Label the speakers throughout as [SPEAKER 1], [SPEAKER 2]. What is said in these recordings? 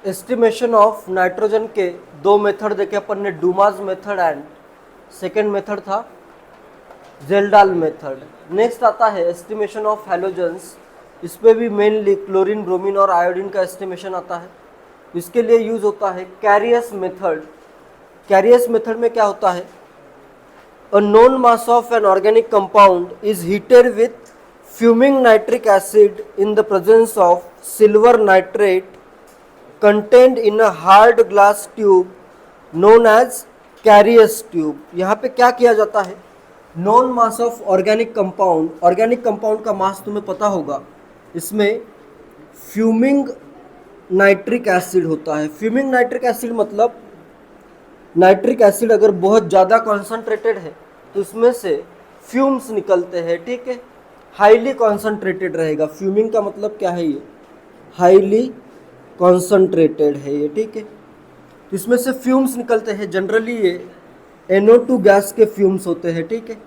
[SPEAKER 1] Estimation of nitrogen के दो method देखे अपन ने, डूमास मेथड एंड सेकेंड मेथड था जेल्डाल मेथड। नेक्स्ट आता है एस्टिमेशन ऑफ हैलोजेंस। इस पे भी मेनली क्लोरीन, ब्रोमीन और आयोडीन का एस्टिमेशन आता है। इसके लिए यूज होता है कैरियस मेथड। कैरियस मेथड में क्या होता है, a known mass of an organic compound is heated with fuming nitric acid in the presence of silver nitrate contained in a hard glass tube known as Carius tube। यहाँ पे क्या किया जाता है, non mass of organic compound, organic compound का मास तुम्हें पता होगा, इसमें फ्यूमिंग नाइट्रिक एसिड होता है। फ्यूमिंग नाइट्रिक एसिड मतलब नाइट्रिक एसिड अगर बहुत ज़्यादा कॉन्सनट्रेटेड है तो इसमें से फ्यूम्स निकलते हैं, ठीक है, हाईली कॉन्सनट्रेटेड रहेगा। फ्यूमिंग का मतलब क्या है, ये हाईली कॉन्सनट्रेटेड है ये, ठीक है। तो इसमें से फ्यूम्स निकलते हैं, जनरली ये NO2 गैस के फ्यूम्स होते हैं, ठीक है।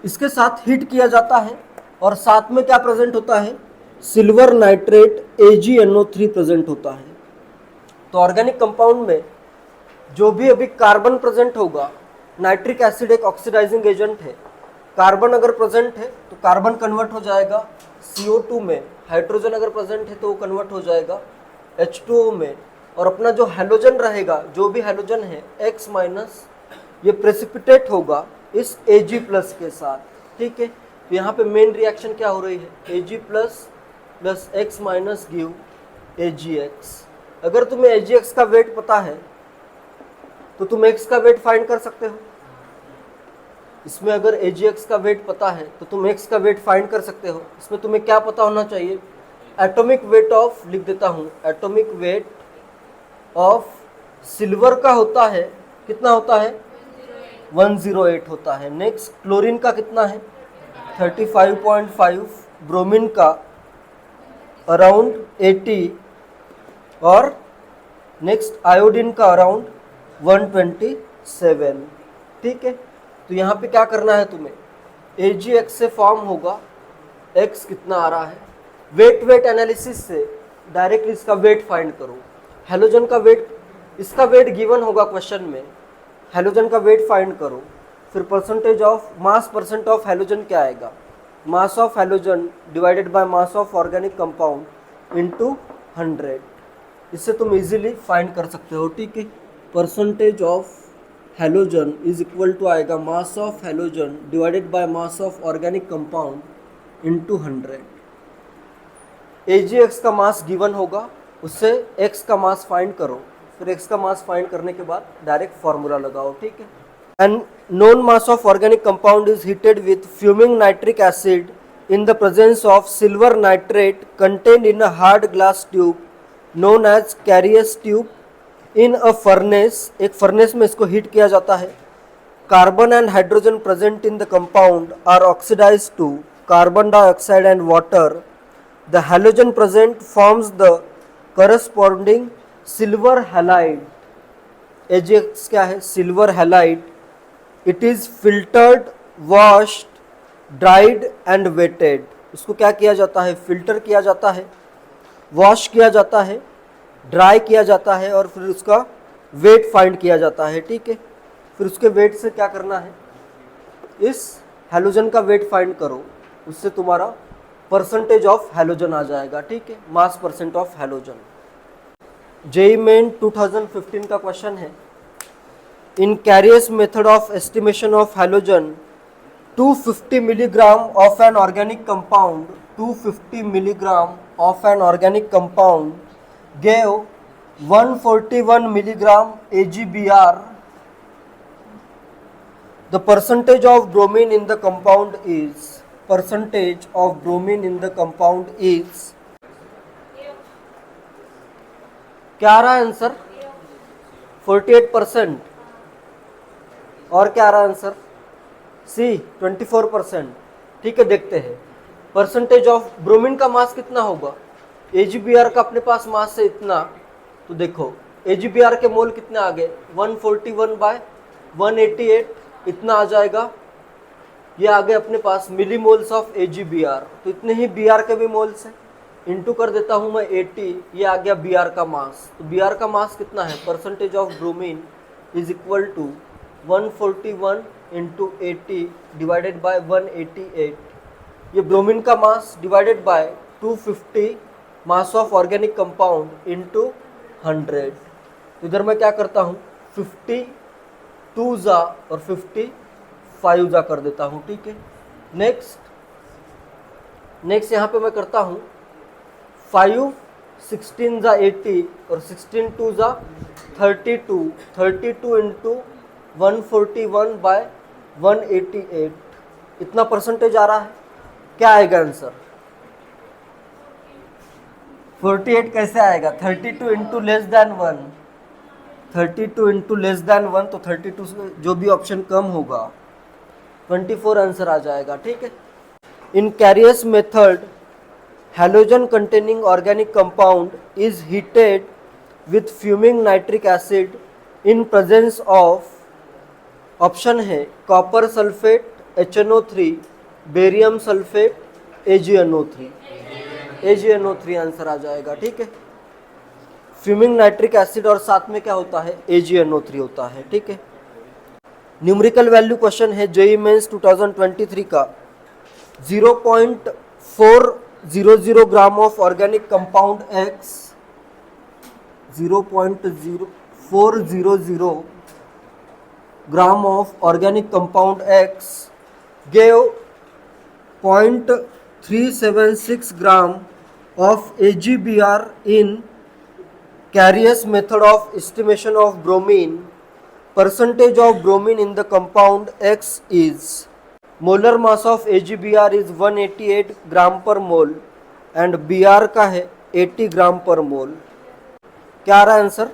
[SPEAKER 1] इसके साथ हीट किया जाता है और साथ में क्या प्रेजेंट होता है, सिल्वर नाइट्रेट AgNO3 प्रेजेंट होता है। तो ऑर्गेनिक कंपाउंड में जो भी अभी कार्बन प्रेजेंट होगा, नाइट्रिक एसिड एक ऑक्सीडाइजिंग एजेंट है, कार्बन अगर प्रेजेंट है तो कार्बन कन्वर्ट हो जाएगा CO2 में, हाइड्रोजन अगर प्रेजेंट है तो वो कन्वर्ट हो जाएगा H2O में, और अपना जो हैलोजन रहेगा, जो भी हैलोजन है X माइनस, ये प्रेसिपिटेट होगा इस Ag प्लस के साथ, ठीक है। तो यहाँ पे मेन रिएक्शन क्या हो रही है, Ag plus plus X minus give AgX। अगर तुम्हें AgX का वेट पता है तो तुम X का वेट फाइंड कर सकते हो। इसमें अगर AgX का वेट पता है तो तुम X का वेट फाइंड कर सकते हो। इसमें तुम्हें क्या पता होना चाहिए, एटॉमिक वेट ऑफ, लिख देता हूँ, एटॉमिक वेट ऑफ सिल्वर का होता है, कितना होता है, 108 होता है। नेक्स्ट क्लोरीन का कितना है, 35.5, ब्रोमीन का अराउंड 80 और नेक्स्ट आयोडीन का अराउंड 127, ठीक है। तो यहाँ पे क्या करना है तुम्हें, AgX से फॉर्म होगा, X कितना आ रहा है, वेट एनालिसिस से डायरेक्टली इसका वेट फाइंड करो। हैलोजन का वेट, इसका वेट गिवन होगा क्वेश्चन में, हैलोजन का वेट फाइंड करो, फिर percentage of mass, percent of halogen क्या आएगा, mass of halogen divided by mass of organic compound into 100। इससे तुम इजीली फाइंड कर सकते हो, ठीक है। Percentage of halogen is equal to आएगा mass of halogen divided by mass of organic compound into 100। AgX का मास गिवन होगा, उससे X का मास फाइंड करो, फिर X का मास फाइंड करने के बाद डायरेक्ट फार्मूला लगाओ, ठीक है। And known mass of organic compound is heated with fuming nitric acid in the presence of silver nitrate contained in a hard glass tube known as Carius tube in a furnace. एक furnace में इसको heat किया जाता है। Carbon and hydrogen present in the compound are oxidised to carbon dioxide and water. The halogen present forms the corresponding silver halide. AgX क्या है, silver halide. It is filtered, washed, dried and weighted. इसको क्या किया जाता है, filter किया जाता है, वॉश किया जाता है, ड्राई किया जाता है और फिर उसका वेट फाइंड किया जाता है, ठीक है। फिर उसके वेट से क्या करना है, इस हैलोजन का वेट फाइंड करो, उससे तुम्हारा परसेंटेज ऑफ हैलोजन आ जाएगा, ठीक है, mass percent of halogen. JEE Main 2015 का क्वेश्चन है, in Carius method of estimation of halogen 250 milligram of an organic compound, 250 milligram of an organic compound gave 141 milligram AgBr. The percentage of bromine in the compound is, percentage of bromine in the compound is, क्या आ रहा है answer, 48%। और क्या आ रहा है answer, C 24%, ठीक है। देखते हैं परसेंटेज ऑफ ब्रोमीन का मास कितना होगा, AgBr का अपने पास मास है इतना, तो देखो AgBr के मोल कितने आ गए, 141 बाय 188, इतना आ जाएगा। ये आ गए अपने पास मिलीमोल्स ऑफ AgBr, तो इतने ही Br के भी मोल्स हैं, इंटू कर देता हूँ मैं 80, ये आ गया Br का मास। तो Br का मास कितना है, percentage of bromine is equal to 141 into 80 divided by 188। ये ब्रोमीन का mass divided by 250 mass of organic compound into 100। तो इधर मैं क्या करता हूँ, 50 2 जा और 50 5 जा कर देता हूँ, ठीक है। नेक्स्ट यहाँ पे मैं करता हूँ 5 16 जा 80 और 16 2 जा 32, 32 इंटू 141 बाय 188। इतना परसेंटेज आ रहा है, क्या आएगा आंसर, 48 कैसे आएगा, 32 into less than 1, 32 into less than 1, तो 32 से जो भी ऑप्शन कम होगा 24 आंसर आ जाएगा, ठीक है। In Carius method halogen containing organic compound is heated with fuming nitric acid in presence of, option है copper sulphate HNO3, barium sulphate AgNO3, AgNO3 answer आ जाएगा, ठीक है। फ्यूमिंग नाइट्रिक एसिड और साथ में क्या होता है, AgNO3 होता है, ठीक है। न्यूमेरिकल वैल्यू क्वेश्चन है जेईई मेंस 2023 का। 0.400 ग्राम of organic compound X, 0.0400 gram of organic compound X gave 0.376 gram of AgBr in Carius method of estimation of bromine. Percentage of bromine in the compound X is, molar mass of AgBr is 188 ग्राम पर mole and Br का है 80 ग्राम पर मोल। क्या आ रहा है answer,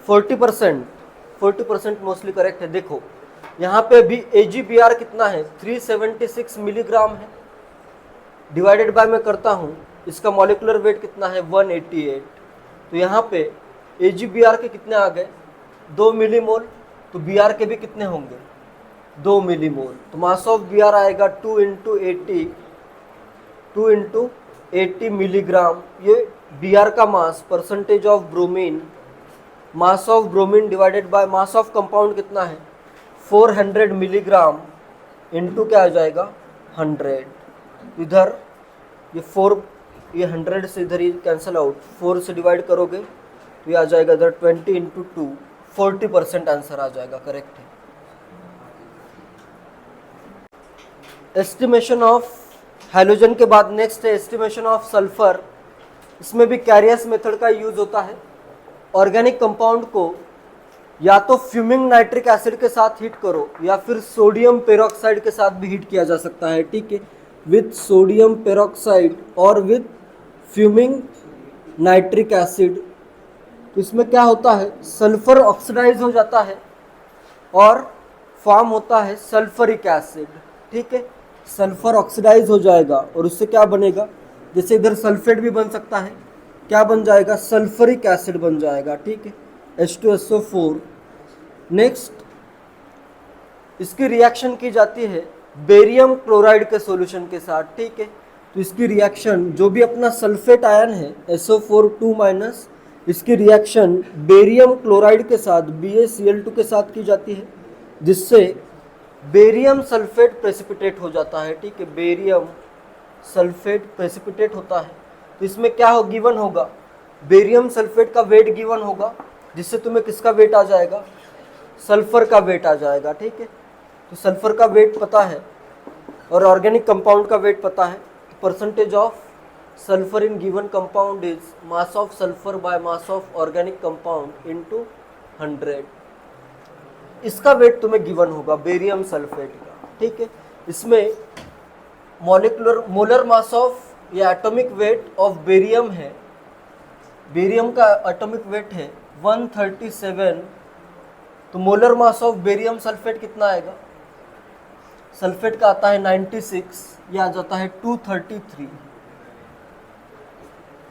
[SPEAKER 1] 40% mostly correct है। देखो यहाँ पे भी AgBr कितना है, 376 मिलीग्राम है, डिवाइडेड बाय मैं करता हूँ इसका मॉलिक्यूलर वेट कितना है 188। तो यहाँ पे AgBr के कितने आ गए, 2 मिलीमोल, तो Br के भी कितने होंगे, 2 मिलीमोल। तो मास ऑफ Br आएगा 2 इंटू 80 मिलीग्राम। ये Br का mass, percentage of bromine, mass of bromine divided by mass of compound कितना है 400 मिलीग्राम इंटू क्या आ जाएगा 100। इधर ये 4, ये 100 से इधर ही कैंसिल आउट, 4 से डिवाइड करोगे तो ये आ जाएगा इधर 20 इंटू 2, 40% आंसर आ जाएगा, करेक्ट है। एस्टिमेशन ऑफ हैलोजन के बाद नेक्स्ट है एस्टिमेशन ऑफ सल्फर। इसमें भी कैरियस मेथड का यूज होता है। ऑर्गेनिक कंपाउंड को या तो फ्यूमिंग नाइट्रिक एसिड के साथ हीट करो या फिर सोडियम पेरोक्साइड के साथ भी हीट किया जा सकता है, ठीक है, विथ सोडियम पेरोक्साइड और विथ फ्यूमिंग नाइट्रिक एसिड। तो इसमें क्या होता है, सल्फर ऑक्सीडाइज हो जाता है और फॉर्म होता है सल्फरिक एसिड, ठीक है। सल्फर ऑक्सीडाइज हो जाएगा और उससे क्या बनेगा, जैसे इधर सल्फेट भी बन सकता है, क्या बन जाएगा, सल्फरिक एसिड बन जाएगा, ठीक है, H2SO4। नेक्स्ट इसकी रिएक्शन की जाती है बेरियम क्लोराइड के सॉल्यूशन के साथ, ठीक है। तो इसकी रिएक्शन जो भी अपना सल्फेट आयन है SO4 इसकी रिएक्शन बेरियम क्लोराइड के साथ BaCl2 के साथ की जाती है, जिससे बेरियम सल्फेट प्रेसिपिटेट हो जाता है, ठीक है, बेरियम सल्फेट प्रेसिपिटेट होता है। तो इसमें क्या हो गिवन होगा, बेरियम सल्फेट का वेट गिवन होगा, जिससे तुम्हें किसका वेट आ जाएगा, सल्फर का वेट आ जाएगा, ठीक है। तो सल्फर का वेट पता है और ऑर्गेनिक कंपाउंड का वेट पता है। तो percentage of sulphur in given compound is mass of sulphur bye mass of organic compound into 100। इसका वेट तुम्हें गिवन होगा बेरियम सल्फेट का, ठीक है। इसमें मोलर मास ऑफ या एटॉमिक वेट ऑफ बेरियम है, बेरियम का एटॉमिक वेट है 137। तो molar mass of barium sulphate कितना आएगा, सल्फेट का आता है 96, ये आ जाता है 233।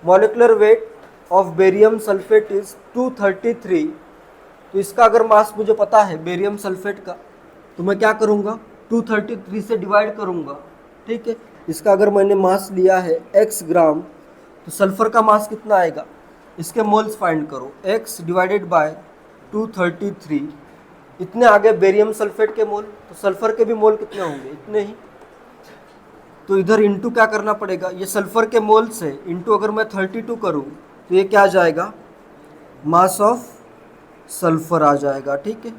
[SPEAKER 1] Molecular weight of barium sulphate is 233। तो इसका अगर मास मुझे पता है बेरियम सल्फेट का, तो मैं क्या करूँगा 233 से डिवाइड करूँगा, ठीक है। इसका अगर मैंने मास लिया है x ग्राम, तो सल्फर का मास कितना आएगा, इसके मोल्स फाइंड करो, x डिवाइडेड बाय 233। इतने आगे बेरियम सल्फेट के मोल, तो सल्फर के भी मोल कितने होंगे, इतने ही। तो इधर इंटू क्या करना पड़ेगा, ये सल्फर के मोल से इंटू अगर मैं 32 करूँ तो ये क्या आ जाएगा, मास ऑफ सल्फर आ जाएगा। ठीक है,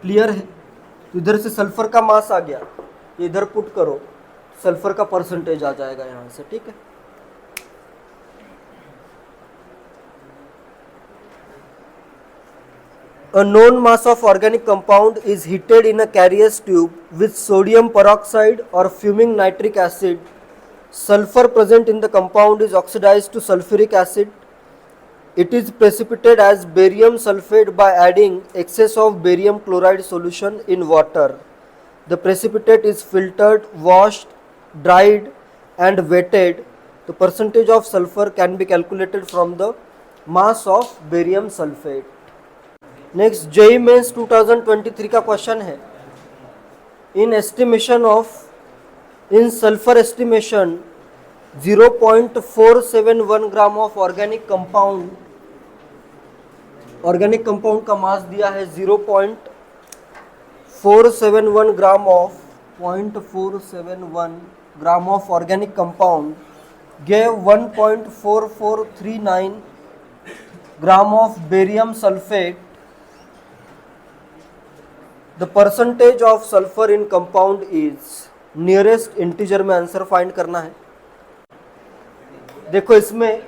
[SPEAKER 1] क्लियर है। तो इधर से सल्फर का मास आ गया, इधर पुट करो, सल्फर का परसेंटेज आ जाएगा यहाँ से। ठीक है, a known mass of organic compound is heated in a carrier's tube with sodium peroxide or fuming nitric acid. Sulfur present in the compound is oxidized to sulfuric acid. It is precipitated as barium sulfate by adding excess of barium chloride solution in water. The precipitate is filtered, washed, dried and wetted. The percentage of sulfur can be calculated from the mass of barium sulfate. Next JEE mains 2023 का question है, in estimation of in sulphur estimation 0.471 gram of organic compound का mass दिया है 0.471 gram of 0.471 gram of organic compound gave 1.4439 gram of barium sulphate. The percentage of sulfur in compound is, nearest integer में answer find करना है। देखो इसमें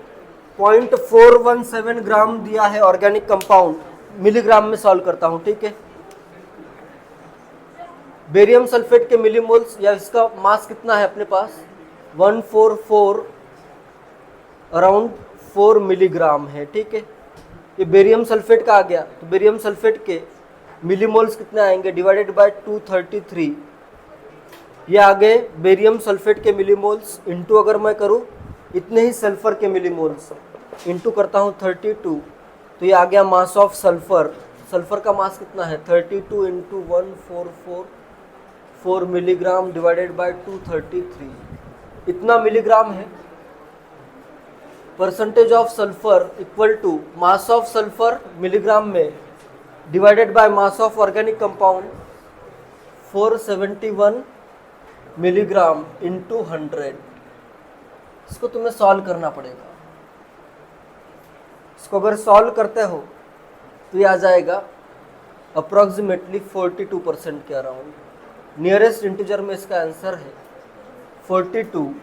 [SPEAKER 1] 0.417 gram दिया है ऑर्गेनिक कंपाउंड, मिलीग्राम में सॉल्व करता हूं। ठीक है, बेरियम सल्फेट के मिलीमोल्स या इसका मास कितना है अपने पास 144 अराउंड 4 मिलीग्राम है। ठीक है, ये बेरियम सल्फेट का आ गया, तो बेरियम सल्फेट के मिलीमोल्स कितने आएंगे डिवाइडेड बाय 233। ये आगे बेरियम सल्फेट के मिलीमोल्स इंटू अगर मैं करूँ इतने ही सल्फर के मिलीमोल्स इंटू करता हूँ 32, तो ये आ गया मास ऑफ सल्फर। सल्फर का मास कितना है 32 इंटू 1444 मिलीग्राम डिवाइडेड बाय 233, इतना मिलीग्राम है। Percentage of sulphur equal to mass of sulphur milligram में divided by mass of organic compound 471 milligram into 100। इसको तुम्हें सॉल्व करना पड़ेगा। इसको अगर सॉल्व करते हो तो ये आ जाएगा अप्रॉक्सीमेटली 42% के अराउंड। नियरेस्ट इंटीजर में इसका आंसर है 42